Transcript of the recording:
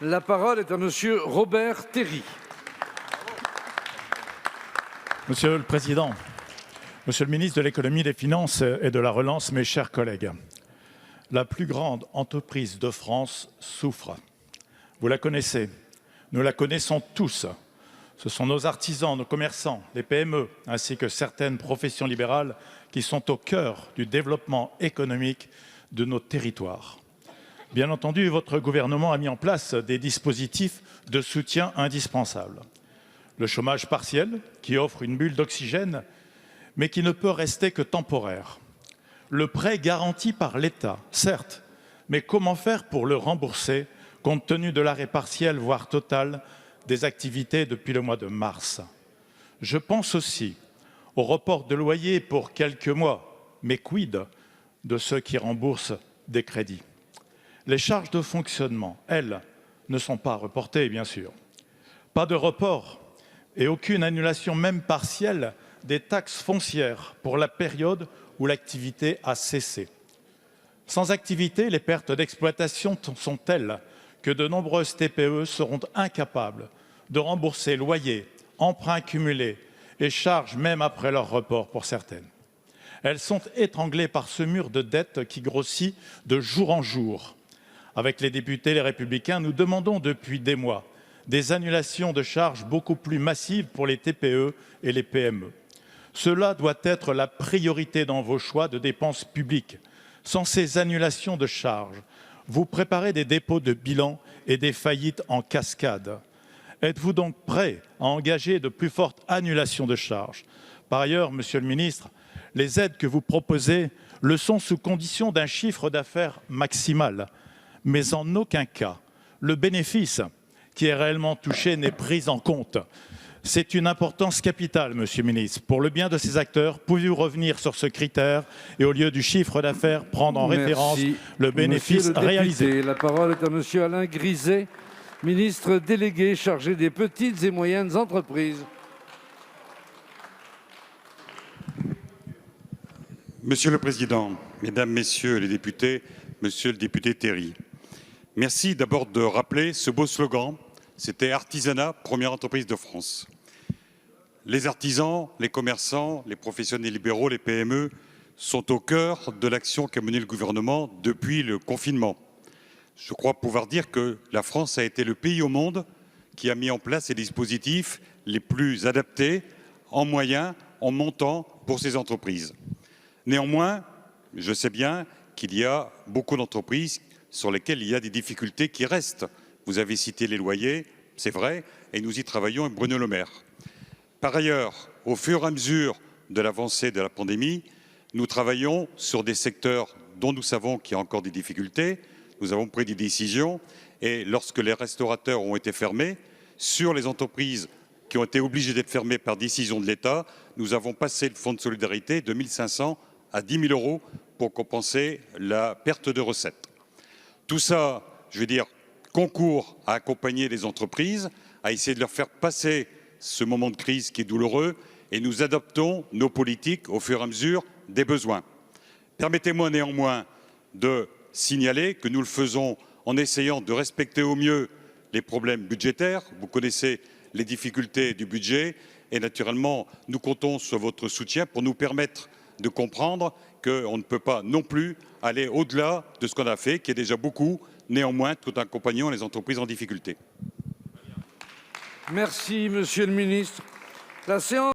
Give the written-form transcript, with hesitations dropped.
La parole est à Monsieur Robert Terry. Monsieur le Président, Monsieur le ministre de l'Économie, des Finances et de la Relance, mes chers collègues, la plus grande entreprise de France souffre. Vous la connaissez, nous la connaissons tous. Ce sont nos artisans, nos commerçants, les PME, ainsi que certaines professions libérales qui sont au cœur du développement économique de nos territoires. Bien entendu, votre gouvernement a mis en place des dispositifs de soutien indispensables. Le chômage partiel, qui offre une bulle d'oxygène, mais qui ne peut rester que temporaire. Le prêt garanti par l'État, certes, mais comment faire pour le rembourser, compte tenu de l'arrêt partiel, voire total, des activités depuis le mois de mars? Je pense aussi au report de loyer pour quelques mois, mais quid de ceux qui remboursent des crédits? Les charges de fonctionnement, elles, ne sont pas reportées, bien sûr. Pas de report et aucune annulation, même partielle, des taxes foncières pour la période où l'activité a cessé. Sans activité, les pertes d'exploitation sont telles que de nombreuses TPE seront incapables de rembourser loyers, emprunts cumulés et charges même après leur report pour certaines. Elles sont étranglées par ce mur de dette qui grossit de jour en jour. Avec les députés Les Républicains, nous demandons depuis des mois des annulations de charges beaucoup plus massives pour les TPE et les PME. Cela doit être la priorité dans vos choix de dépenses publiques. Sans ces annulations de charges, vous préparez des dépôts de bilan et des faillites en cascade. Êtes-vous donc prêt à engager de plus fortes annulations de charges? Par ailleurs, Monsieur le ministre, les aides que vous proposez le sont sous condition d'un chiffre d'affaires maximal, mais en aucun cas le bénéfice qui est réellement touché n'est pris en compte. C'est une importance capitale, Monsieur le ministre. Pour le bien de ces acteurs, pouvez-vous revenir sur ce critère et au lieu du chiffre d'affaires, prendre en référence le bénéfice réalisé? La parole est à Monsieur Alain Griset, ministre délégué chargé des petites et moyennes entreprises. Monsieur le Président, Mesdames, Messieurs les députés, Monsieur le député Terry, merci d'abord de rappeler ce beau slogan. C'était Artisanat, première entreprise de France. Les artisans, les commerçants, les professionnels libéraux, les PME sont au cœur de l'action qu'a menée le gouvernement depuis le confinement. Je crois pouvoir dire que la France a été le pays au monde qui a mis en place les dispositifs les plus adaptés en moyens, en montant pour ces entreprises. Néanmoins, je sais bien qu'il y a beaucoup d'entreprises sur lesquelles il y a des difficultés qui restent. Vous avez cité les loyers, c'est vrai, et nous y travaillons avec Bruno Le Maire. Par ailleurs, au fur et à mesure de l'avancée de la pandémie, nous travaillons sur des secteurs dont nous savons qu'il y a encore des difficultés. Nous avons pris des décisions et lorsque les restaurateurs ont été fermés, sur les entreprises qui ont été obligées d'être fermées par décision de l'État, nous avons passé le fonds de solidarité de 1 500 à 10 000 € pour compenser la perte de recettes. Tout ça, je veux dire, concourt à accompagner les entreprises, à essayer de leur faire passer ce moment de crise qui est douloureux, et nous adoptons nos politiques au fur et à mesure des besoins. Permettez-moi néanmoins de signaler que nous le faisons en essayant de respecter au mieux les problèmes budgétaires. Vous connaissez les difficultés du budget et naturellement, nous comptons sur votre soutien pour nous permettre de comprendre qu'on ne peut pas non plus aller au-delà de ce qu'on a fait, qui est déjà beaucoup, néanmoins, tout en accompagnant les entreprises en difficulté. Merci, Monsieur le ministre. La séance